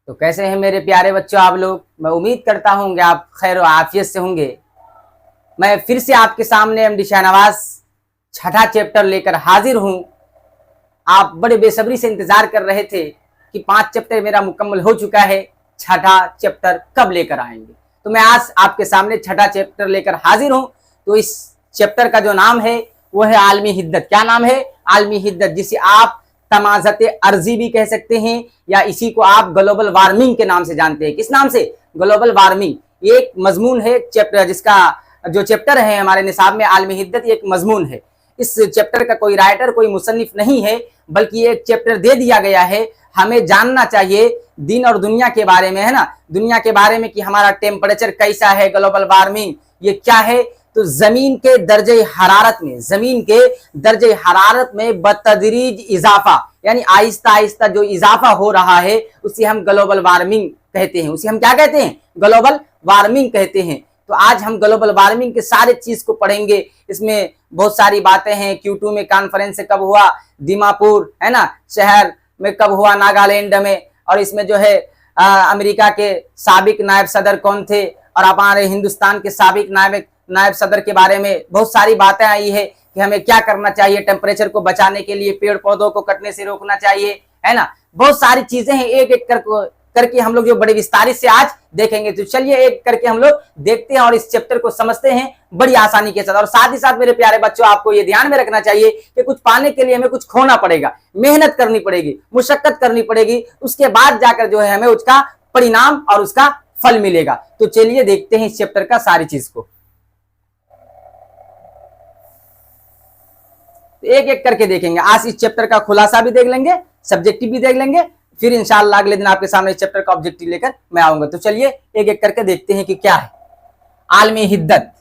तो कैसे हैं मेरे प्यारे बच्चों आप लोग। मैं उम्मीद करता हूँ कि आप खैर आफियत से होंगे। मैं फिर से आपके सामने एमडी शाहनवाज छठा चैप्टर लेकर हाजिर हूँ। आप बड़े बेसब्री से इंतजार कर रहे थे कि 5 चैप्टर मेरा मुकम्मल हो चुका है, छठा चैप्टर कब लेकर आएंगे। तो मैं आज आपके सामने छठा चैप्टर लेकर हाजिर हूँ। तो इस चैप्टर का जो नाम है वो है आलमी हिद्दत। क्या नाम है? आलमी हिद्दत, जिसे आप तमाज़त अर्जी भी कह सकते हैं या इसी को आप ग्लोबल वार्मिंग के नाम से जानते हैं। किस नाम से? Global warming. एक मजमून है चैप्टर, जिसका जो चैप्टर है हमारे निसाब में आलमी हिद्दत, एक मजमून है। इस चैप्टर का कोई राइटर, कोई मुसन्निफ नहीं है, बल्कि एक चैप्टर दे दिया गया है। हमें जानना चाहिए दिन और दुनिया के बारे में, है ना, दुनिया के बारे में कि हमारा टेम्परेचर कैसा है, ग्लोबल वार्मिंग ये क्या है। तो जमीन के दर्जे हरारत में, जमीन के दर्जे हरारत में बतदरीज इजाफा, यानी आहिस्ता आहिस्ता जो इजाफा हो रहा है उसे हम ग्लोबल वार्मिंग कहते हैं। उसे हम क्या कहते हैं? ग्लोबल वार्मिंग कहते हैं। तो आज हम ग्लोबल वार्मिंग के सारे चीज को पढ़ेंगे। इसमें बहुत सारी बातें हैं। Q2 में कॉन्फ्रेंस कब हुआ, दीमापुर है ना शहर में कब हुआ, नागालैंड में। और इसमें जो है अमेरिका के साबिक नायब सदर कौन थे, और हमारे हिंदुस्तान के साबिक नायब सदर के बारे में बहुत सारी बातें आई है कि हमें क्या करना चाहिए टेम्परेचर को बचाने के लिए, पेड़ पौधों को कटने से रोकना चाहिए, है ना। बहुत सारी चीजें हैं, एक एक करके हम लोग जो बड़े विस्तारित से आज देखेंगे। तो चलिए एक करके हम लोग देखते हैं और इस चैप्टर को समझते हैं बड़ी आसानी के साथ। और साथ ही साथ मेरे प्यारे बच्चों, आपको ये ध्यान में रखना चाहिए कि कुछ पाने के लिए हमें कुछ खोना पड़ेगा, मेहनत करनी पड़ेगी, मुशक्कत करनी पड़ेगी, उसके बाद जाकर जो है हमें उसका परिणाम और उसका फल मिलेगा। तो चलिए देखते हैं इस चैप्टर का सारी चीज को, एक एक करके देखेंगे। आज इस चैप्टर का खुलासा भी देख लेंगे, सब्जेक्टिव भी देख लेंगे, फिर इंशाअल्लाह अगले दिन आपके सामने इस चैप्टर का ऑब्जेक्टिव लेकर मैं आऊंगा। तो चलिए एक एक करके देखते हैं कि क्या है आलमी हिद्दत।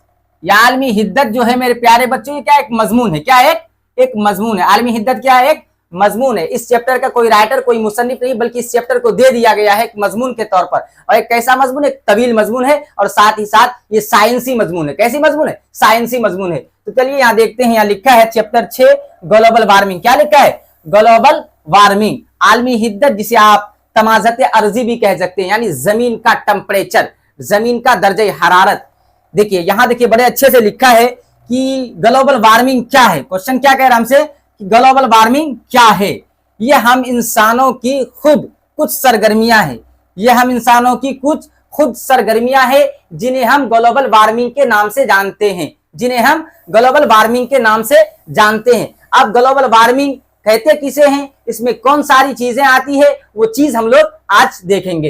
या आलमी हिद्दत जो है मेरे प्यारे बच्चों, ये क्या एक मजमून है। क्या है? एक मजमून है। आलमी हिद्दत क्या है? एक मजमून है। इस चैप्टर का कोई राइटर, कोई मुसन्निफ नहीं, बल्कि इस चैप्टर को दे दिया गया है एक मजमून के तौर पर। और एक कैसा मजमून है? एक तवील मजमून है, और साथ ही साथ ये साइंसी मजमून है। कैसी मजमून है? साइंसी मजमून है। तो चलिए यहाँ देखते हैं, यहाँ लिखा है चैप्टर 6 ग्लोबल वार्मिंग। क्या लिखा है? ग्लोबल वार्मिंग, आलमी हिद्दत, जिसे आप तमाज़त अर्जी भी कह सकते हैं, यानी जमीन का टेम्परेचर, जमीन का दर्जे हरारत। देखिए यहाँ देखिए बड़े अच्छे से लिखा है कि ग्लोबल वार्मिंग क्या है। क्वेश्चन क्या कह रहा है हमसे कि ग्लोबल वार्मिंग क्या है? ये हम इंसानों की खुद कुछ सरगर्मियां हैं, ये हम इंसानों की कुछ खुद सरगर्मियां हैं जिन्हें हम ग्लोबल वार्मिंग के नाम से जानते हैं, जिन्हें हम ग्लोबल वार्मिंग के नाम से जानते हैं। अब ग्लोबल वार्मिंग कहते किसे हैं, इसमें कौन सारी चीजें आती है, वो चीज हम लोग आज देखेंगे।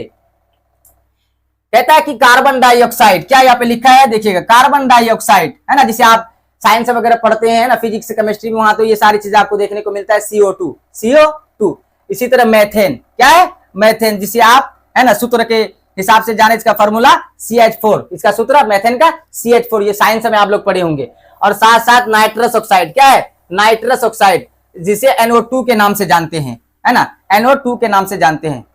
कहता है कि कार्बन डाइऑक्साइड, क्या यहाँ पे लिखा है देखिएगा, कार्बन डाइऑक्साइड है ना, जिसे आप साइंस वगैरह पढ़ते हैं ना, फिजिक्स केमिस्ट्री में, वहां तो ये सारी चीजें आपको देखने को मिलता है। CO2। इसी तरह मेथेन, क्या है? मेथेन, जिसे आप है ना सूत्र के हिसाब से जाने, इसका फॉर्मूला CH4, इसका सूत्र मेथेन का CH4, ये साइंस में आप लोग पढ़े होंगे। और साथ साथ नाइट्रस ऑक्साइड, क्या है? नाइट्रस ऑक्साइड, जिसे NO2 के नाम से जानते हैं, है ना, NO2 के नाम से जानते हैं।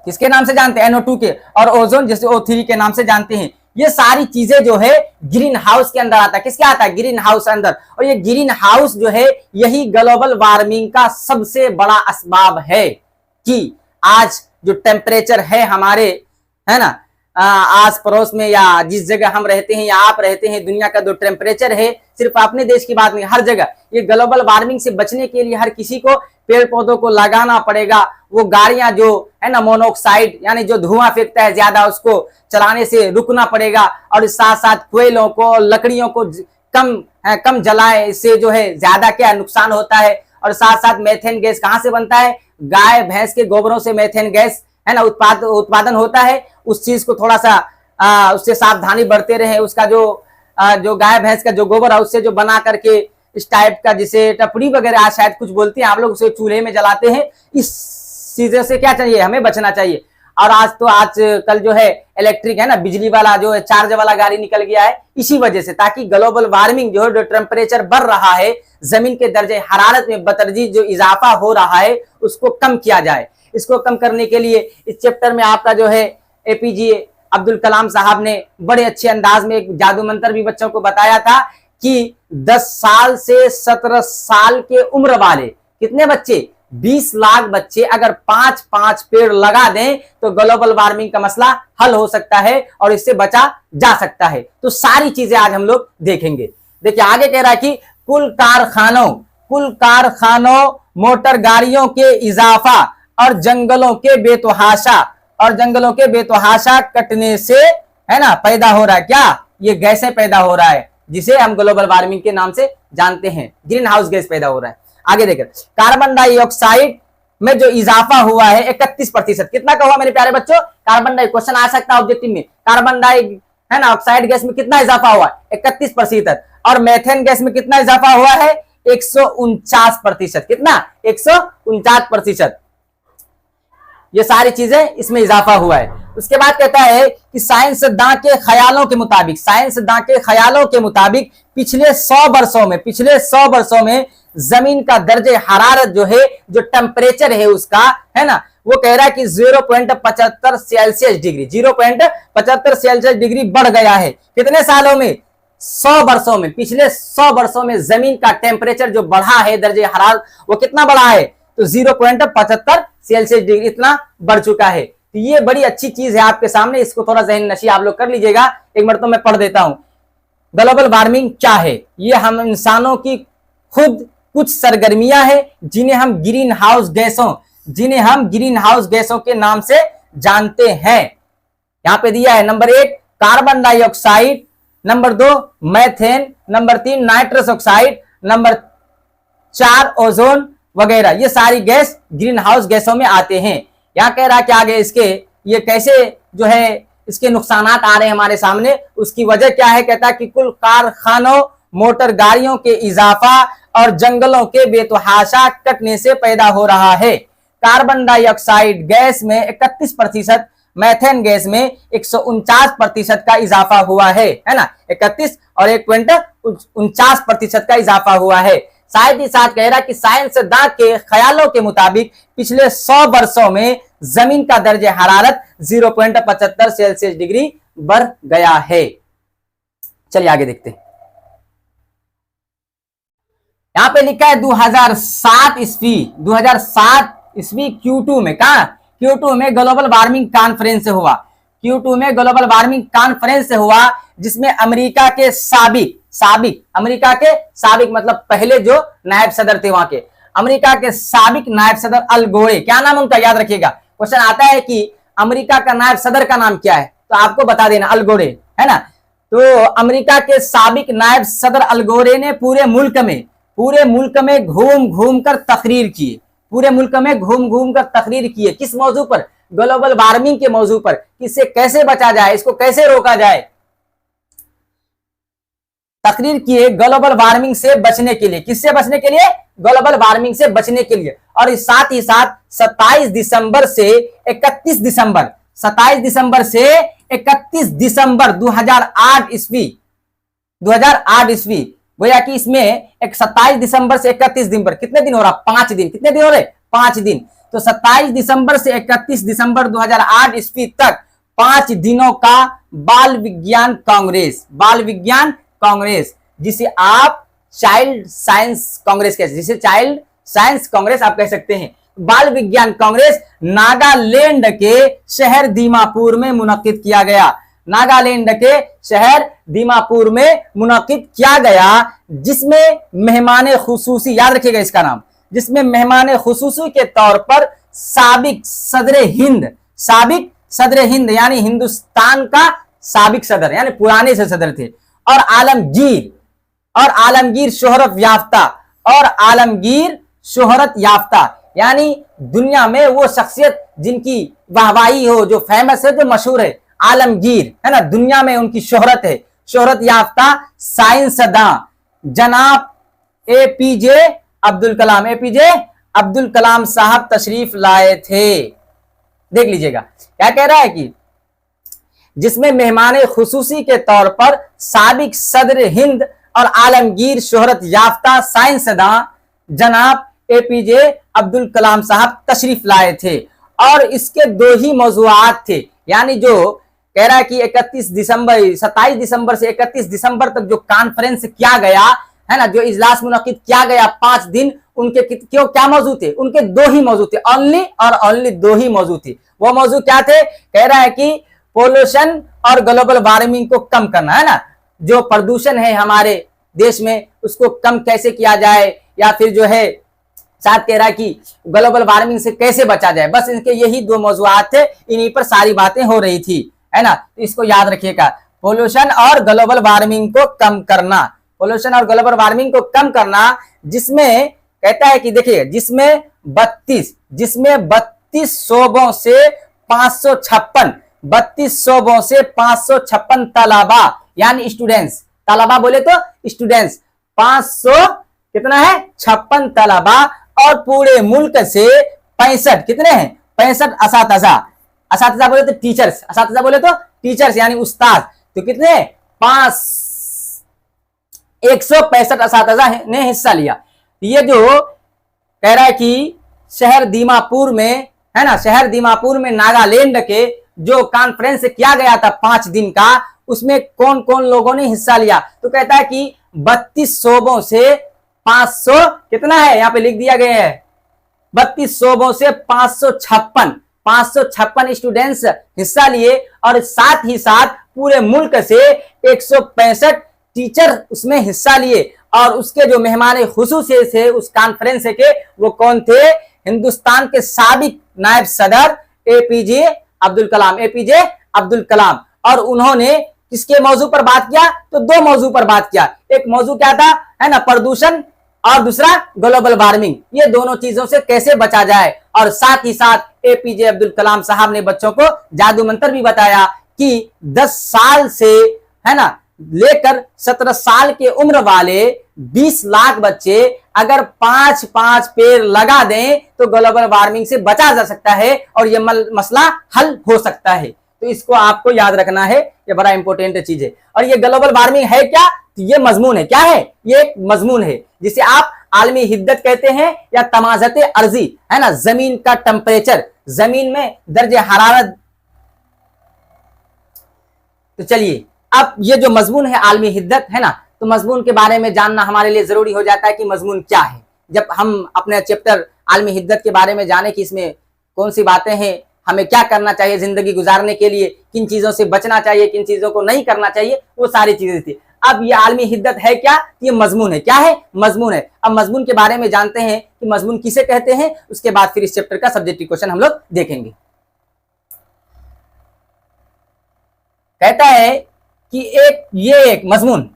किसके नाम से जानते हैं? NO2 के। और ओजोन जिसे O3 के नाम से जानते हैं। ये सारी चीजें जो है ग्रीन हाउस के अंदर आता है। किसके आता है? ग्रीन हाउस अंदर। और ये ग्रीन हाउस जो है यही ग्लोबल वार्मिंग का सबसे बड़ा असबाब है कि आज जो टेम्परेचर है हमारे, है ना, आस पड़ोस में या जिस जगह हम रहते हैं या आप रहते हैं, दुनिया का जो टेम्परेचर है, सिर्फ अपने देश की बात नहीं, हर जगह ये ग्लोबल वार्मिंग से बचने के लिए हर किसी को पेड़ पौधों को लगाना पड़ेगा। वो गाड़ियां जो है ना मोनोऑक्साइड, यानी जो धुआं फेंकता है ज्यादा, उसको चलाने से रुकना पड़ेगा। और साथ साथ कोयलों को, लकड़ियों को कम जलाए, इससे जो है ज्यादा क्या नुकसान होता है। और साथ साथ मेथेन गैस कहाँ से बनता है? गाय भैंस के गोबरों से मेथेन गैस है ना उत्पादन होता है। उस चीज को थोड़ा सा उससे सावधानी बरते रहे। उसका जो गाय भैंस का जो गोबर है उससे जो बना करके इस टाइप का, जिसे टपड़ी वगैरह आज शायद कुछ बोलते हैं, आप लोग उसे चूल्हे में जलाते हैं। इस चीजों से क्या चाहिए? हमें बचना चाहिए। और आज कल जो है इलेक्ट्रिक है ना, बिजली वाला जो है चार्ज वाला गाड़ी निकल गया है, इसी वजह से, ताकि ग्लोबल वार्मिंग जो है, जो टेम्परेचर बढ़ रहा है, जमीन के दर्जे हरारत में बतदरीज जो इजाफा हो रहा है, उसको कम किया जाए। इसको कम करने के लिए इस चैप्टर में आपका जो है APJ अब्दुल कलाम साहब ने बड़े अच्छे अंदाज में एक जादू मंत्र भी बच्चों को बताया था कि 10 साल से 17 साल के उम्र वाले कितने बच्चे? 20 लाख बच्चे अगर 5-5 पेड़ लगा दें तो ग्लोबल वार्मिंग का मसला हल हो सकता है और इससे बचा जा सकता है। तो सारी चीजें आज हम लोग देखेंगे। देखिए आगे कह रहा है कि कुल कारखानों मोटर गाड़ियों के इजाफा और जंगलों के बेतहाशा कटने से, है ना, पैदा हो रहा है क्या, ये गैसें पैदा हो रहा है जिसे हम ग्लोबल वार्मिंग के नाम से जानते हैं, ग्रीन हाउस गैस पैदा हो रहा है। आगे देखिए कार्बन डाइऑक्साइड में जो इजाफा हुआ है 31%। कितना का हुआ मेरे प्यारे बच्चों? कार्बन डाइ, क्वेश्चन आ सकता है ऑब्जेक्टिव में, कार्बन डाइ, है ना, ऑक्साइड गैस में कितना इजाफा हुआ? 31%। और मेथेन गैस में कितना इजाफा हुआ है? 149%। कितना? 149%। ये सारी चीजें इसमें इजाफा हुआ है। उसके बाद कहता है कि साइंसदां के ख्यालों के मुताबिक पिछले 100 वर्षों में जमीन का दर्जे हरारत जो है, जो टेम्परेचर है उसका, है ना, वो कह रहा है कि 0.75 सेल्सियस डिग्री, 0.75 सेल्सियस डिग्री बढ़ गया है। कितने सालों में? 100 वर्षों में। पिछले 100 वर्षों में जमीन का टेम्परेचर जो बढ़ा है, दर्जे हरारत, वो कितना बढ़ा है? तो 0.75 सेल्सियस डिग्री इतना बढ़ चुका है। तो ये बड़ी अच्छी चीज है आपके सामने, इसको थोड़ा ज़हन नशी आप लोग कर लीजिएगा। एक मिनट तो मैं पढ़ देता हूं। ग्लोबल वार्मिंग क्या है? ये हम इंसानों की खुद कुछ सरगर्मियां हैं जिन्हें हम ग्रीन हाउस गैसों के नाम से जानते हैं। यहां पे दिया है number 1 carbon dioxide, number 2 methane, number 3 nitrous oxide, number 4 ozone वगैरह। ये सारी गैस ग्रीन हाउस गैसों में आते हैं। यहां कह रहा है कि आगे इसके ये कैसे जो है इसके नुकसानात आ रहे हैं हमारे सामने, उसकी वजह क्या है? कहता है कि कुल कारखानों, मोटर गाड़ियों के इजाफा और जंगलों के बेतहाशा कटने से पैदा हो रहा है। कार्बन डाइऑक्साइड गैस में 31%, मैथेन गैस में 149% का इजाफा हुआ है ना, 31 और 1.49% का इजाफा हुआ है। साथ ही साथ कह रहा है कि साइंसदां के ख्यालों के मुताबिक पिछले 100 वर्षों में जमीन का दर्जे हरारत 0.75 सेल्सियस डिग्री बढ़ गया है। चलिए आगे देखते हैं। यहां पे लिखा है 2007 ईस्वी Q2 में, कहा Q2 में ग्लोबल वार्मिंग कॉन्फ्रेंस हुआ। Q2 में ग्लोबल वार्मिंग कॉन्फ्रेंस हुआ जिसमें अमेरिका के साबिक मतलब पहले जो नायब सदर थे वहां के, अमेरिका के साबिक नायब सदर अल गोरे, क्या नाम उनका याद रखिएगा। क्वेश्चन आता है कि अमेरिका का नायब सदर का नाम क्या है, तो आपको बता देना अल गोरे, है ना। तो अमेरिका के साबिक नायब सदर अल गोरे ने पूरे मुल्क में घूम घूम कर तकरीर किए। किस मौजू पर? ग्लोबल वार्मिंग के मौजू पर, किससे कैसे बचा जाए, इसको कैसे रोका जाए। तकरीर किए ग्लोबल वार्मिंग से बचने के लिए। किससे बचने के लिए? ग्लोबल वार्मिंग से बचने के लिए। और साथ ही साथ 27 दिसंबर से 31 दिसंबर 2008 ईस्वी, गोया कि इसमें 27 दिसंबर से 31 दिसंबर कितने दिन हो रहा? 5 दिन। कितने दिन हो रहे? 5 दिन। तो 27 दिसंबर से 31 दिसंबर 2008 ईस्वी तक 5 दिनों का बाल विज्ञान कांग्रेस, जिसे आप चाइल्ड साइंस कांग्रेस आप कह सकते हैं, बाल विज्ञान कांग्रेस नागालैंड के शहर दीमापुर में मुनक्किद किया गया। जिसमें मेहमान खुसूसी, याद रखिएगा इसका नाम, जिसमें मेहमान खुसूसी के तौर पर साबिक सदर हिंद यानी हिंदुस्तान का साबिक सदर यानी पुराने से सदर थे, और आलमगीर शोहरत याफ्ता यानी दुनिया में वो शख्सियत जिनकी वाहवाही हो, जो फेमस है, जो मशहूर है, आलमगीर, है ना, दुनिया में उनकी शोहरत याफ्ता साइंसदां जनाब एपीजे अब्दुल कलाम साहब तशरीफ लाए थे। देख लीजिएगा क्या कह रहा है कि जिसमें मेहमान खुसूसी के तौर पर साबिक सदर हिंद और आलमगीर शोहरत याफ्ता साइंसदां जनाब एपीजे अब्दुल कलाम साहब तशरीफ लाए थे। और इसके 2 ही मौजूआत थे, यानी जो कह रहा है कि 27 दिसंबर से 31 दिसंबर तक जो कॉन्फ्रेंस किया गया है ना, जो इजलास मुनक्किद किया गया 5 दिन, उनके क्यों क्या मौजूद थे? उनके दो ही मौजूद थे, ओनली और ओनली दो ही मौजूद थे। वो मौजूद क्या थे? कह रहा है कि पोल्यूशन और ग्लोबल वार्मिंग को कम करना, है ना। जो प्रदूषण है हमारे देश में उसको कम कैसे किया जाए, या फिर जो है साथ कह रहा है कि ग्लोबल वार्मिंग से कैसे बचा जाए। बस इनके यही दो मौजूआत थे, इन्हीं पर सारी बातें हो रही थी, है ना। तो इसको याद रखिएगा, पोल्यूशन और ग्लोबल वार्मिंग को कम करना, पोल्यूशन और ग्लोबल वार्मिंग को कम करना, जिसमें कहता है कि देखिए जिसमें 32 शोबों से 556 तलबा यानी स्टूडेंट्स, तलबा बोले तो स्टूडेंट्स, 500 कितना है 56 तलबा, और पूरे मुल्क से 65 कितने हैं 65 असातिज़ा, असातिज़ा बोले तो टीचर्स, असातिज़ा बोले तो टीचर्स यानी उस्ताद, तो कितने 165 असातिज़ा ने हिस्सा लिया। ये जो कह रहा है कि शहर दीमापुर में, है ना, शहर दीमापुर में नागालैंड के जो कॉन्फ्रेंस किया गया था 5 दिन का, उसमें कौन कौन लोगों ने हिस्सा लिया? तो कहता है कि 32 शोबों से 500 कितना है, यहां पे लिख दिया गया है, 32 शोबों से 556 स्टूडेंट्स हिस्सा लिए, और साथ ही साथ पूरे मुल्क से 165 टीचर उसमें हिस्सा लिए। और उसके जो मेहमान खुसूसी थे उस कॉन्फ्रेंस के, वो कौन थे? हिंदुस्तान के साबिक नायब सदर एपीजे अब्दुल कलाम। और उन्होंने किसके मौजू पर बात किया? तो दो मौजू पर बात किया। एक मौजू क्या था, है ना, प्रदूषण, और दूसरा ग्लोबल वार्मिंग। ये दोनों चीजों से कैसे बचा जाए। और साथ ही साथ एपीजे अब्दुल कलाम साहब ने बच्चों को जादू मंत्र भी बताया कि 10 साल से, है ना, लेकर 17 साल के उम्र वाले 20 लाख बच्चे अगर 5-5 पेड़ लगा दें तो ग्लोबल वार्मिंग से बचा जा सकता है और यह मसला हल हो सकता है। तो इसको आपको याद रखना है, ये बड़ा इंपॉर्टेंट चीज है। और ये ग्लोबल वार्मिंग है क्या? तो ये मजमून है। क्या है? ये एक मजमून है जिसे आप आलमी हिद्दत कहते हैं या तमाज़त अर्जी, है ना, जमीन का टेम्परेचर, जमीन में दर्जे हरारत। तो चलिए, अब ये जो मजमून है आलमी हिद्दत, है ना, तो मजमून के बारे में जानना हमारे लिए जरूरी हो जाता है कि मजमून क्या है। जब हम अपने चैप्टर आलमी हिद्दत के बारे में जाने कि इसमें कौन सी बातें हैं, हमें क्या करना चाहिए जिंदगी गुजारने के लिए, किन चीजों से बचना चाहिए, किन चीजों को नहीं करना चाहिए, वो सारी चीजें थी। अब ये आलमी हिद्दत है क्या? ये मजमून है। क्या है? मजमून है। अब मजमून के बारे में जानते हैं कि मजमून किसे कहते हैं, उसके बाद फिर इस चैप्टर का सब्जेक्टिव क्वेश्चन हम लोग देखेंगे। कहता है कि एक मजमून,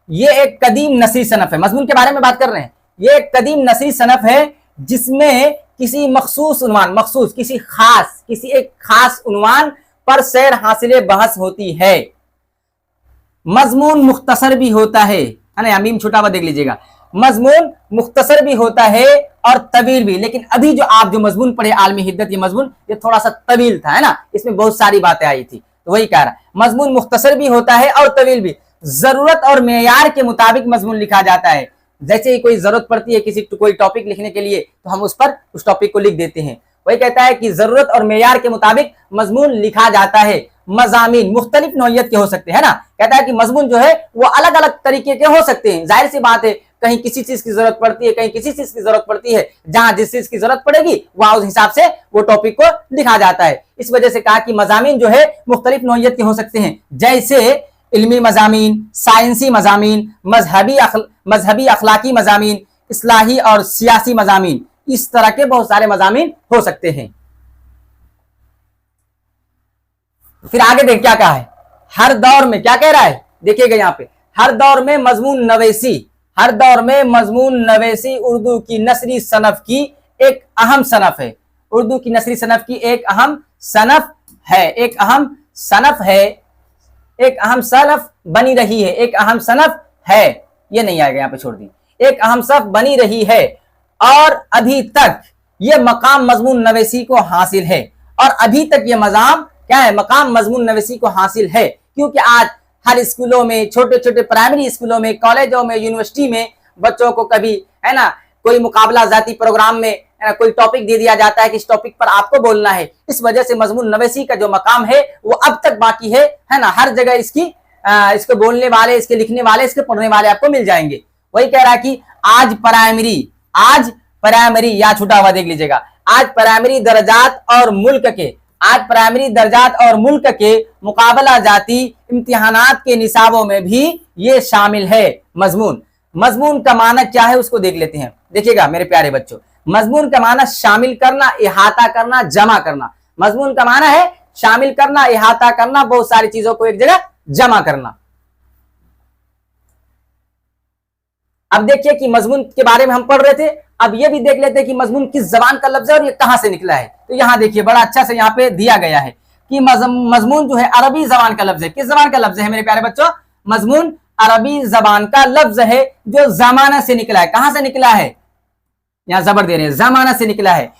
ये एक कदीम नसरी सनफ है। मजमून के बारे में बात कर रहे हैं। ये एक कदीम नसरी सनफ है जिसमें किसी मखसूस उन्वान, मखसूस किसी एक खास उन्वान पर सैर हासिल बहस होती है। मजमून मुख्तसर भी होता है ना, मीम छोटा हुआ देख लीजिएगा। मजमून मुख्तसर भी होता है और तवील भी। लेकिन अभी जो आप जो मजमून पढ़े आलमी हिद्दत, ये मजमून ये थोड़ा सा तवील था, है ना, इसमें बहुत सारी बातें आई थी, तो वही कह रहा मजमून मुख्तसर भी होता है और तवील भी। जरूरत और मेयार के मुताबिक मजमून लिखा जाता है। जैसे ही कोई जरूरत पड़ती है किसी कोई टॉपिक लिखने के लिए, तो हम उस टॉपिक को लिख देते हैं। वही कहता है कि जरूरत और मेयार के मुताबिक मजमून लिखा जाता है। मजामीन मुख्तलिफ नौइयत के हो सकते हैं ना। कहता है कि मजमून जो है वो अलग अलग तरीके के हो सकते हैं। जाहिर सी बात है, कहीं किसी चीज की जरूरत पड़ती है, कहीं किसी चीज की जरूरत पड़ती है। जहां जिस चीज की जरूरत पड़ेगी वहां उस हिसाब से वो टॉपिक को लिखा जाता है। इस वजह से कहा कि मजामीन जो है मुख्तलिफ नौइयत के हो सकते हैं, जैसे इल्मी मजामीन, साइंसी मजामीन, मजहबी अखलाकी मजामीन, इस्लाही और सियासी मजामीन। इस तरह के बहुत सारे मजामीन हो सकते हैं। फिर आगे देख क्या कहा है। हर दौर में क्या कह रहा है, देखिएगा यहाँ पे, हर दौर में मजमून नवेसी उर्दू की नसरी सनफ की एक अहम सनफ है। उर्दू की नसरी सनफ की एक अहम सनफ है, एक अहम सनफ बनी रही है, एक अहम सनफ है। ये नहीं आएगा, यहाँ पे छोड़ दी। एक अहम सनफ बनी रही है और अभी तक ये मकाम मजमून नवेसी को हासिल है। और अभी तक ये मकाम क्या है, मकाम मजमून नवेसी को हासिल है, क्योंकि आज हर स्कूलों में, छोटे छोटे प्राइमरी स्कूलों में, कॉलेजों में, यूनिवर्सिटी में बच्चों को कभी, है ना, कोई मुकाबला जाती प्रोग्राम में, है ना, कोई टॉपिक दे दिया जाता है कि इस टॉपिक पर आपको बोलना है। इस वजह से मजमून नवेसी का जो मकाम है वो अब तक बाकी है ना। हर जगह इसको बोलने वाले, इसके लिखने वाले, इसके पढ़ने वाले आपको मिल जाएंगे। वही कह रहा है कि आज प्राइमरी, या छूटा हुआ देख लीजिएगा, आज प्राइमरी दर्जात और मुल्क के मुकाबला जाती इम्तिहानात के निसाबों में भी ये शामिल है। मजमून का माना क्या है उसको देख लेते हैं। देखिएगा मेरे प्यारे बच्चों, मजमून का माना शामिल करना, इहाता करना, जमा करना। मजमून का माना है शामिल करना, इहाता करना, बहुत सारी चीजों को एक जगह जमा करना। अब देखिए कि मजमून के बारे में हम पढ़ रहे थे, अब ये भी देख लेते हैं कि मजमून किस जबान का लफ्ज है और ये कहां से निकला है। तो यहां देखिए बड़ा अच्छा से यहाँ पे दिया गया है कि मजमून जो है अरबी जबान का लफ्ज है। किस जबान का लफ्ज है मेरे प्यारे बच्चों? मजमून अरबी जबान का लफ्ज है जो जमाना से निकला है। कहां से निकला है? यहां जबर दे रहे हैं, जमाना से निकला है।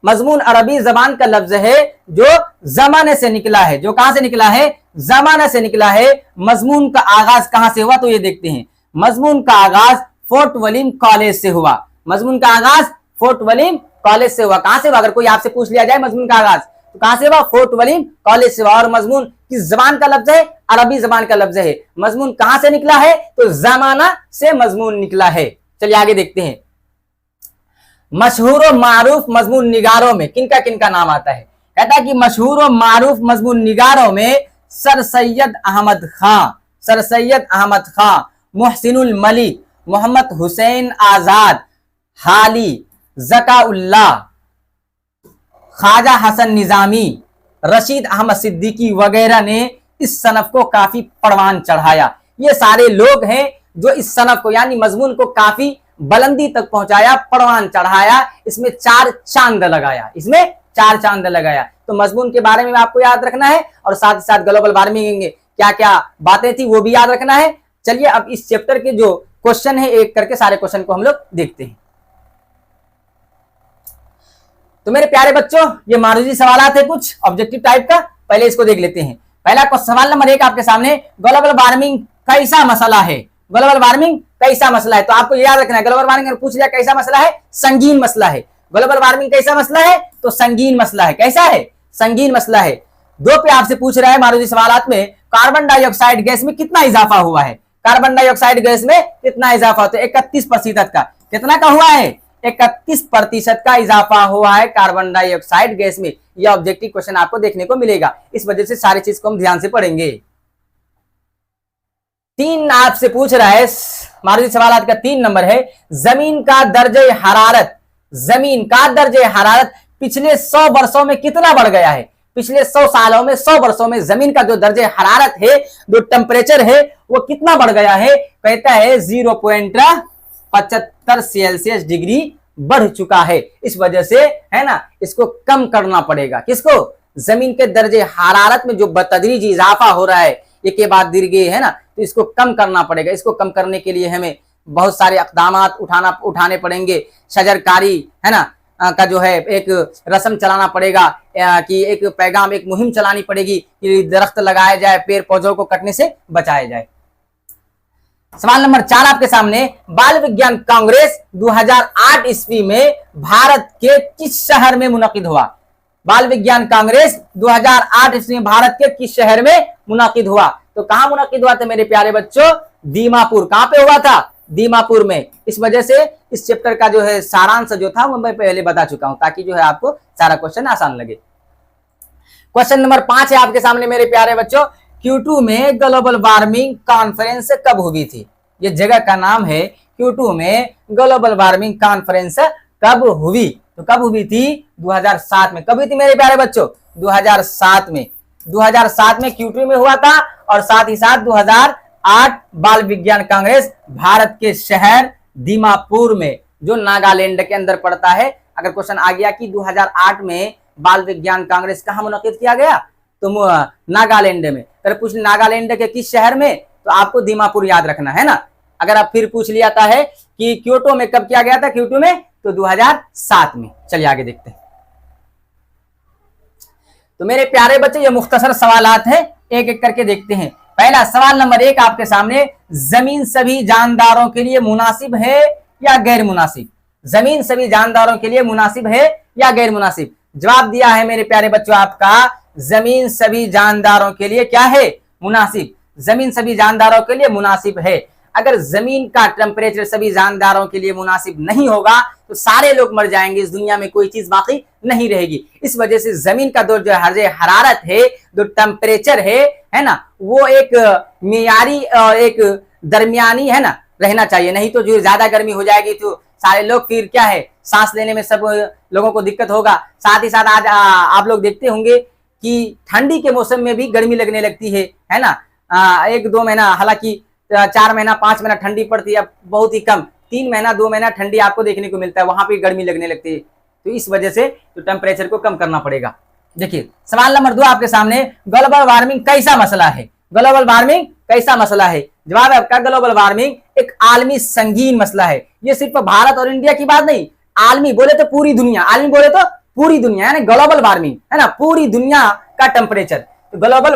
मजमून अरबी जबान का लफ्ज है जो जमाने से निकला है। जो कहां से निकला है? जमाने से निकला है। मजमून का आगाज कहां से हुआ? तो ये देखते हैं, मजमून का आगाज फोर्ट विलियम कॉलेज से हुआ। मजमून का आगाज फोर्ट विलियम कॉलेज से हुआ। कहां से हुआ? अगर कोई आपसे पूछ लिया जाए मजमून का आगाज तो कहां से हुआ? फोर्ट विलियम कॉलेज से हुआ। और मजमून किस जबान का लफ्ज है? अरबी जबान का लफ्ज है। मजमून कहां से निकला है? तो जमाना से मजमून निकला है। चलिए आगे देखते हैं। मशहूर और मारूफ मजमून निगारों में किनका किनका नाम आता है? कहता है कि मशहूर और मारूफ मजमून निगारों में सर सैयद अहमद खां, मुहसिनुल मलिक, मोहम्मद हुसैन आजाद, हाली, ज़काउल्लाह, ख्वाजा हसन निजामी, रशीद अहमद सिद्दीकी वगैरह ने इस सनफ को काफी परवान चढ़ाया। ये सारे लोग हैं जो इस सनफ को यानी मजमून को काफी बुलंदी तक पहुंचाया, परवान चढ़ाया, इसमें 4 चांद लगाया। तो मजमून के बारे में आपको याद रखना है और साथ ही साथ ग्लोबल वार्मिंग क्या क्या बातें थी वो भी याद रखना है। चलिए अब इस चैप्टर के जो क्वेश्चन है एक करके सारे क्वेश्चन को हम लोग देखते हैं। तो मेरे प्यारे बच्चों ये मारूजी सवाल थे कुछ ऑब्जेक्टिव टाइप का, पहले इसको देख लेते हैं। पहला सवाल नंबर 1 आपके सामने, ग्लोबल वार्मिंग कैसा मसला है? ग्लोबल वार्मिंग कैसा मसला है? तो आपको याद रखना है, ग्लोबल वार्मिंग पूछ लिया कैसा मसला है? संगीन मसला है। ग्लोबल वार्मिंग कैसा मसला है? तो संगीन मसला है। कैसा है? संगीन मसला है। 2 पे आपसे पूछ रहा है मारूजी सवालात में, कार्बन डाइऑक्साइड गैस में कितना इजाफा हुआ है? कार्बन डाइऑक्साइड गैस में कितना इजाफा होता है? 31% का। कितना का हुआ है? 31% का इजाफा हुआ है कार्बन डाइऑक्साइड गैस में। यह ऑब्जेक्टिव क्वेश्चन आपको देखने को मिलेगा, इस वजह से सारी चीज को हम ध्यान से पढ़ेंगे। 3 आपसे पूछ रहा है मारूजी सवालात का 3 नंबर है, जमीन का दर्जे हरारत पिछले 100 वर्षों में कितना बढ़ गया है? पिछले 100 सालों में, 100 वर्षों में जमीन का जो दर्जे हरारत है, जो टेम्परेचर है, वो कितना बढ़ गया है? कहता है 0.75 सेल्सियस डिग्री बढ़ चुका है। इस वजह से है ना इसको कम करना पड़ेगा। किसको? जमीन के दर्जे हरारत में जो बतदरीजी इजाफा हो रहा है एक के बाद दीर्घे है ना, तो इसको कम करना पड़ेगा। इसको कम करने के लिए हमें बहुत सारे इक़दामात उठाने पड़ेंगे। शजरकारी है ना का जो है एक रस्म चलाना पड़ेगा कि एक पैगाम, एक मुहिम चलानी पड़ेगी कि दरख्त लगाया जाए, पेड़ पौधों को कटने से बचाया जाए। सवाल नंबर 4 आपके सामने, बाल विज्ञान कांग्रेस 2008 ईस्वी में भारत के किस शहर में मुनक़िद हुआ? बाल विज्ञान कांग्रेस 2008 ईस्वी में भारत के किस शहर में मुनक़िद हुआ? तो कहां मुनक़िद हुआ था मेरे प्यारे बच्चों? दीमापुर। कहां पे हुआ था? दीमापुर में। इस वजह से इस चैप्टर का जो है सारांश जो था वो मैं पहले बता चुका हूं, ताकि जो है आपको सारा क्वेश्चन आसान लगे। क्वेश्चन नंबर 5 है आपके सामने मेरे प्यारे बच्चों, Q2 में ग्लोबल वार्मिंग कॉन्फ्रेंस कब हुई थी? ये जगह का नाम है। Q2 में ग्लोबल वार्मिंग कॉन्फ्रेंस कब हुई? तो कब हुई थी? 2007 में। कब हुई थी मेरे प्यारे बच्चों? 2007 में। 2007 में Q2 में हुआ था। और साथ ही साथ 2008 बाल विज्ञान कांग्रेस भारत के शहर दीमापुर में, जो नागालैंड के अंदर पड़ता है। अगर क्वेश्चन आ गया कि 2008 में बाल विज्ञान कांग्रेस कहां मुनक़िद किया गया, तो नागालैंड में। अगर पूछ नागालैंड के किस शहर में, तो आपको दीमापुर याद रखना है ना। अगर आप फिर पूछ लिया है कि क्योटो में कब किया गया था, Q2 में, तो 2007 में। चलिए आगे देखते हैं। तो मेरे प्यारे बच्चे ये मुख्तसर सवालात हैं, एक एक करके देखते हैं। पहला सवाल नंबर 1 आपके सामने, जमीन सभी जानदारों के लिए मुनासिब है या गैर मुनासिब? जमीन सभी जानदारों के लिए मुनासिब है या गैर मुनासिब? जवाब दिया है मेरे प्यारे बच्चों आपका, जमीन सभी जानदारों के लिए क्या है? मुनासिब। जमीन सभी जानदारों के लिए मुनासिब है। अगर जमीन का टेम्परेचर सभी जानदारों के लिए मुनासिब नहीं होगा तो सारे लोग मर जाएंगे, इस दुनिया में कोई चीज बाकी नहीं रहेगी। इस वजह से जमीन का जो हरारत है, जो टेम्परेचर है ना, वो एक मियारी और एक दरमियानी है ना रहना चाहिए। नहीं तो जो ज्यादा गर्मी हो जाएगी तो सारे लोग फिर क्या है, सांस लेने में सब लोगों को दिक्कत होगा। साथ ही साथ आज आप लोग देखते होंगे कि ठंडी के मौसम में भी गर्मी लगने लगती है ना। 1-2 महीना, हालांकि 4 महीना 5 महीना ठंडी पड़ती है, अब बहुत ही कम 3 महीना 2 महीना ठंडी आपको देखने को मिलता है, वहां पे गर्मी लगने लगती है। तो इस वजह से तो टेम्परेचर को कम करना पड़ेगा। देखिए सवाल नंबर 2 आपके सामने, ग्लोबल वार्मिंग कैसा मसला है? ग्लोबल वार्मिंग कैसा मसला है? जवाब है आपका, ग्लोबल वार्मिंग एक आलमी संगीन मसला है। ये सिर्फ भारत और इंडिया की बात नहीं, आलमी बोले तो पूरी दुनिया, आलमी बोले तो पूरी दुनिया, यानी ग्लोबल वार्मिंग है ना, पूरी दुनिया का टेम्परेचर। तो ग्लोबल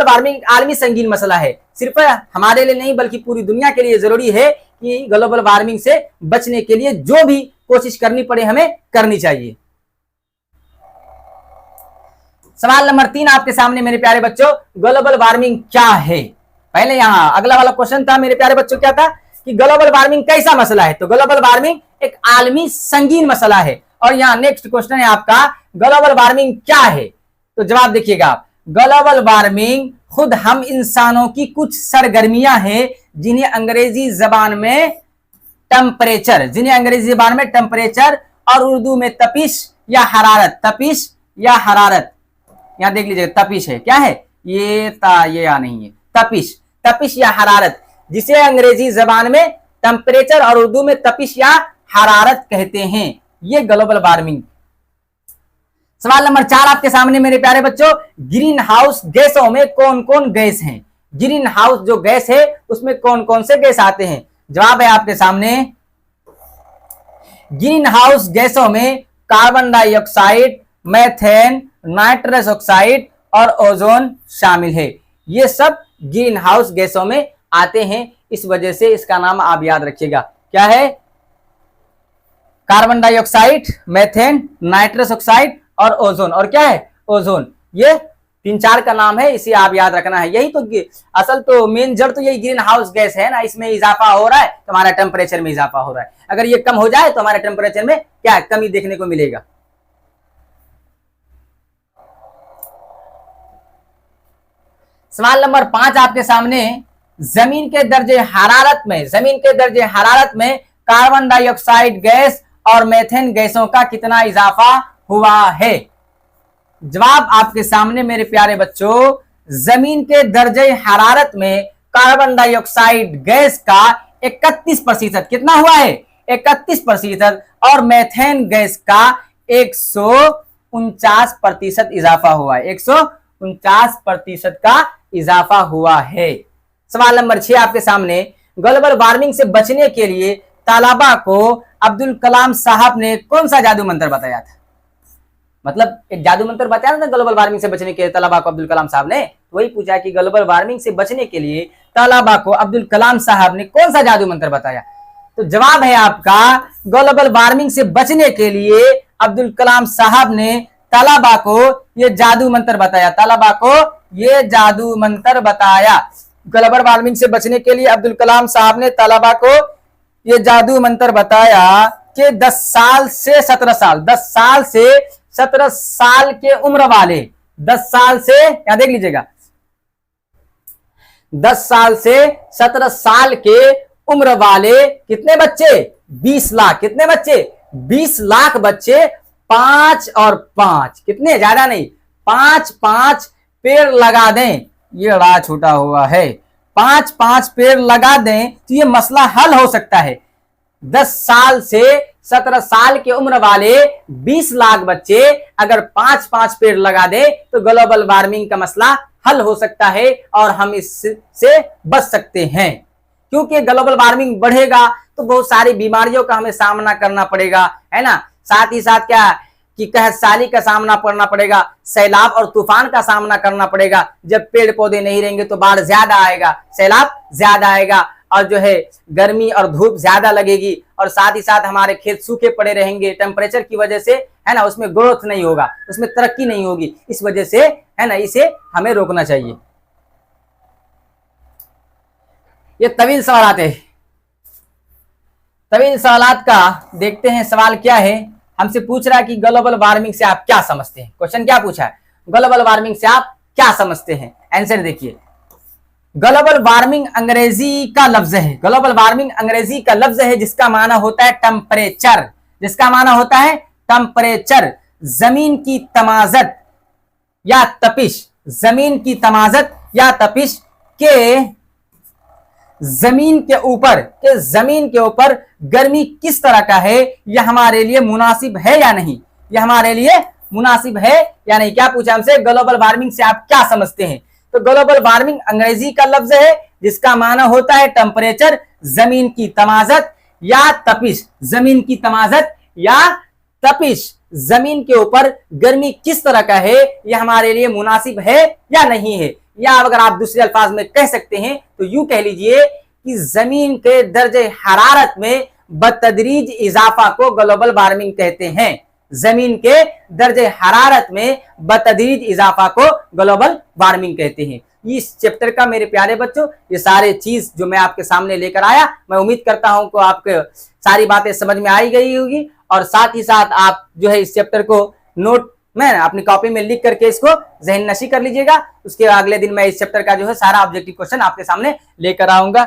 वार्मिंग आलमी संगीन मसला है, सिर्फ हमारे लिए नहीं बल्कि पूरी दुनिया के लिए जरूरी है कि ग्लोबल वार्मिंग से बचने के लिए जो भी कोशिश करनी पड़े हमें करनी चाहिए। सवाल नंबर 3 आपके सामने मेरे प्यारे बच्चों, ग्लोबल वार्मिंग क्या है? पहले यहां अगला वाला क्वेश्चन था मेरे प्यारे बच्चों, क्या था कि ग्लोबल वार्मिंग कैसा मसला है? तो ग्लोबल वार्मिंग एक आलमी संगीन मसला है। और यहाँ नेक्स्ट क्वेश्चन है आपका, ग्लोबल वार्मिंग क्या है? तो जवाब देखिएगा आप, ग्लोबल वार्मिंग खुद हम इंसानों की कुछ सरगर्मियां हैं जिन्हें अंग्रेजी जबान में टेम्परेचर और उर्दू में तपिश या हरारत, यहां देख लीजिएगा तपिश है, क्या है ये या नहीं है, तपिश या हरारत, जिसे अंग्रेजी जबान में टेम्परेचर और उर्दू में तपिश या हरारत कहते हैं, ये ग्लोबल वार्मिंग। सवाल नंबर 4 आपके सामने मेरे प्यारे बच्चों, ग्रीन हाउस गैसों में कौन कौन गैस हैं? ग्रीन हाउस जो गैस है उसमें कौन कौन से गैस आते हैं? जवाब है आपके सामने, ग्रीन हाउस गैसों में carbon dioxide, methane, nitrous oxide और ओजोन शामिल है। ये सब ग्रीन हाउस गैसों में आते हैं, इस वजह से इसका नाम आप याद रखिएगा, क्या है? Carbon dioxide, methane, nitrous oxide और ओजोन। और क्या है? ओजोन। ये 3-4 का नाम है, इसे आप याद रखना है। यही तो असल तो मेन जड़ तो यही ग्रीन हाउस गैस है ना, इसमें इजाफा हो रहा है तो हमारा टेम्परेचर में इजाफा हो रहा है। अगर ये कम हो जाए तो हमारे टेम्परेचर में क्या कमी देखने को मिलेगा। सवाल नंबर 5 आपके सामने, जमीन के दर्जे हरारत में कार्बन डाइऑक्साइड गैस और मेथेन गैसों का कितना इजाफा हुआ है? जवाब आपके सामने मेरे प्यारे बच्चों, जमीन के दर्जे हरारत में कार्बन डाइऑक्साइड गैस का 31% कितना हुआ है? 31% और मेथेन गैस का 149% इजाफा हुआ है। 149% का इजाफा हुआ है। सवाल नंबर 6 आपके सामने, ग्लोबल वार्मिंग से बचने के लिए तालाबा को अब्दुल कलाम साहब ने कौन सा जादू मंत्र बताया था? मतलब एक जादू मंत्र बताया था ग्लोबल वार्मिंग से बचने के लिए तालाबा को अब्दुल कलाम साहब ने। वही पूछा कि ग्लोबल वार्मिंग से बचने के लिए तालाबा को अब्दुल कलाम साहब ने कौन सा जादू मंत्र बताया? तो जवाब है आपका, ग्लोबल वार्मिंग से बचने के लिए अब्दुल कलाम साहब ने तालाबा को ये जादू मंत्र बताया। ग्लोबल वार्मिंग से बचने के लिए अब्दुल कलाम साहब ने तालाबा को ये जादू मंत्र बताया कि 10 साल से 17 साल के उम्र वाले, 10 साल से, यहां देख लीजिएगा, 10 साल से 17 साल के उम्र वाले कितने बच्चे? 20 लाख। कितने बच्चे? 20 लाख बच्चे 5 और 5, कितने, ज्यादा नहीं, 5-5 पेड़ लगा दें। ये बड़ा छोटा हुआ है, 5-5 पेड़ लगा दें तो ये मसला हल हो सकता है। 10 साल से 17 साल की उम्र वाले 20 लाख बच्चे अगर 5-5 पेड़ लगा दे तो ग्लोबल वार्मिंग का मसला हल हो सकता है और हम इससे बच सकते हैं। क्योंकि ग्लोबल वार्मिंग बढ़ेगा तो बहुत सारी बीमारियों का हमें सामना करना पड़ेगा, है ना। साथ ही साथ क्या कि कहत साली का सामना करना पड़ेगा, सैलाब और तूफान का सामना करना पड़ेगा। जब पेड़ पौधे नहीं रहेंगे तो बाढ़ ज्यादा आएगा, सैलाब ज्यादा आएगा और जो है गर्मी और धूप ज्यादा लगेगी और साथ ही साथ हमारे खेत सूखे पड़े रहेंगे टेम्परेचर की वजह से, है ना। उसमें ग्रोथ नहीं होगा, उसमें तरक्की नहीं होगी। इस वजह से, है ना, इसे हमें रोकना चाहिए। ये तवील सवाल आते हैं, तभी इन सवालात का देखते हैं। सवाल क्या है, हमसे पूछ रहा है कि ग्लोबल वार्मिंग से आप क्या समझते हैं। क्वेश्चन क्या पूछा है, ग्लोबल वार्मिंग से आप क्या समझते हैं। आंसर देखिए, ग्लोबल वार्मिंग अंग्रेजी का लफ्ज है, ग्लोबल वार्मिंग अंग्रेजी का लफ्ज है जिसका माना होता है टेम्परेचर, जिसका माना होता है टेम्परेचर, जमीन की तमाजत या तपिश, जमीन की तमाजत या तपिश के जमीन के ऊपर गर्मी किस तरह का है, यह हमारे लिए मुनासिब है या नहीं, यह हमारे लिए मुनासिब है या नहीं। क्या पूछा हमसे, ग्लोबल वार्मिंग से आप क्या समझते हैं। तो ग्लोबल वार्मिंग अंग्रेजी का लफ्ज है जिसका माना होता है टेम्परेचर, जमीन की तमाजत या तपिश, जमीन की तमाजत या तपिश, जमीन के ऊपर गर्मी किस तरह का है, यह हमारे लिए मुनासिब है या नहीं है। या अगर आप दूसरे अल्फाज में कह सकते हैं तो यूं कह लीजिए कि जमीन के दर्जे हरारत में बतदरीज इजाफा को ग्लोबल वार्मिंग कहते हैं, जमीन के दर्जे हरारत में बतदरीज इजाफा को ग्लोबल वार्मिंग कहते हैं। इस चैप्टर का मेरे प्यारे बच्चों ये सारे चीज जो मैं आपके सामने लेकर आया, मैं उम्मीद करता हूं कि आपको सारी बातें समझ में आई गई होगी और साथ ही साथ आप जो है इस चैप्टर को नोट में अपनी कॉपी में लिख करके इसको जहन नशी कर लीजिएगा। उसके अगले दिन मैं इस चैप्टर का जो है सारा ऑब्जेक्टिव क्वेश्चन आपके सामने लेकर आऊंगा।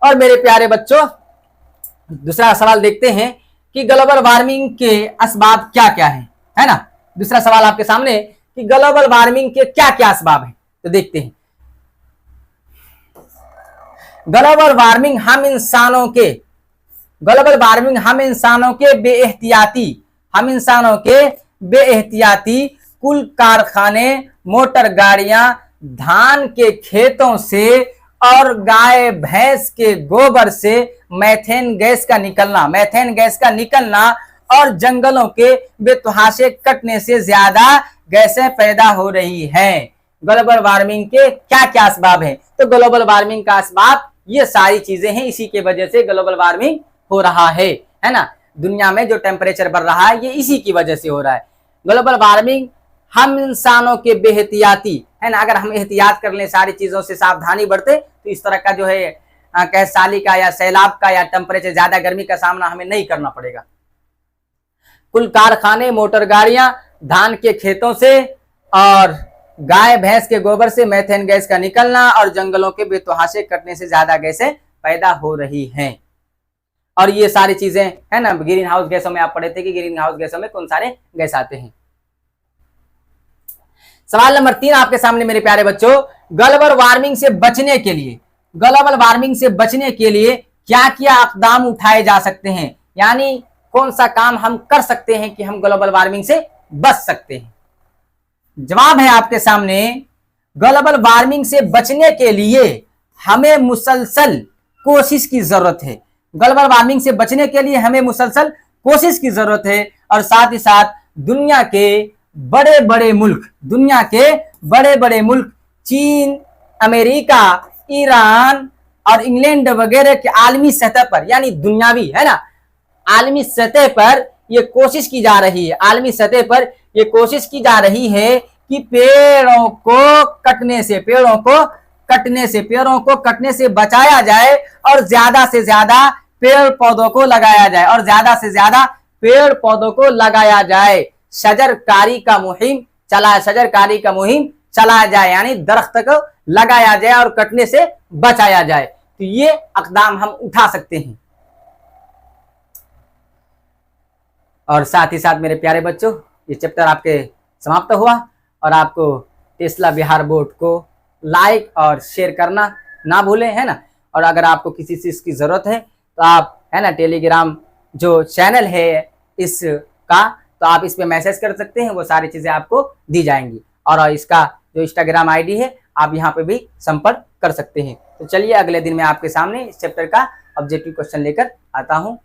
और मेरे प्यारे बच्चों दूसरा सवाल देखते हैं कि ग्लोबल वार्मिंग के असबाब क्या क्या है ना। दूसरा सवाल आपके सामने कि ग्लोबल वार्मिंग के क्या क्या असबाब हैं, तो देखते हैं। ग्लोबल वार्मिंग हम इंसानों के बेएहतियाती कुल कारखाने, मोटर गाड़ियां, धान के खेतों से और गाय भैंस के गोबर से मैथेन गैस का निकलना और जंगलों के बेतहाशे कटने से ज्यादा गैसें पैदा हो रही हैं। ग्लोबल वार्मिंग के क्या क्या असबाब हैं, तो ग्लोबल वार्मिंग का असबाब ये सारी चीजें हैं, इसी के वजह से ग्लोबल वार्मिंग हो रहा है ना। दुनिया में जो टेम्परेचर बढ़ रहा है ये इसी की वजह से हो रहा है। ग्लोबल वार्मिंग हम इंसानों के बेहतियाती है ना, अगर हम एहतियात कर लें, सारी चीजों से सावधानी बरते तो इस तरह का जो है कहसाली का या सैलाब का या टेम्परेचर ज्यादा गर्मी का सामना हमें नहीं करना पड़ेगा। कुल कारखाने, मोटर गाड़ियां, धान के खेतों से और गाय भैंस के गोबर से मैथेन गैस का निकलना और जंगलों के बेतहाशे कटने से ज्यादा गैसें पैदा हो रही हैं। और ये सारी चीजें है ना, ग्रीन हाउस गैसों में आप पढ़े थे कि ग्रीन हाउस गैसों में कौन सारे गैस आते हैं। सवाल नंबर 3 आपके सामने मेरे प्यारे बच्चों, ग्लोबल वार्मिंग से बचने के लिए क्या क्या इकदाम उठाए जा सकते हैं, यानी कौन सा काम हम कर सकते हैं कि हम ग्लोबल वार्मिंग से बच सकते हैं। जवाब है आपके सामने, ग्लोबल वार्मिंग से बचने के लिए हमें मुसलसल कोशिश की जरूरत है। ग्लोबल वार्मिंग से बचने के लिए हमें मुसलसल कोशिश की जरूरत है और साथ ही साथ दुनिया के बड़े बड़े मुल्क चीन, अमेरिका, ईरान और इंग्लैंड वगैरह के आलमी सतह पर, यानी दुनियावी है ना, आलमी सतह पर ये कोशिश की जा रही है कि पेड़ों को कटने से बचाया जाए और ज्यादा से ज्यादा पेड़ पौधों को लगाया जाए। शजरकारी का मुहिम चलाया जाए, यानी दरख्त को लगाया जाए और कटने से बचाया जाए। तो ये इकदाम हम उठा सकते हैं। और साथ ही साथ मेरे प्यारे बच्चों ये चैप्टर आपके समाप्त हुआ और आपको टेस्ला बिहार बोर्ड को लाइक और शेयर करना ना भूलें, है ना। और अगर आपको किसी चीज की जरूरत है तो आप है ना टेलीग्राम जो चैनल है इसका, तो आप इस पे मैसेज कर सकते हैं, वो सारी चीजें आपको दी जाएंगी। और इसका जो इंस्टाग्राम आईडी है आप यहाँ पे भी संपर्क कर सकते हैं। तो चलिए अगले दिन मैं आपके सामने इस चैप्टर का ऑब्जेक्टिव क्वेश्चन लेकर आता हूँ।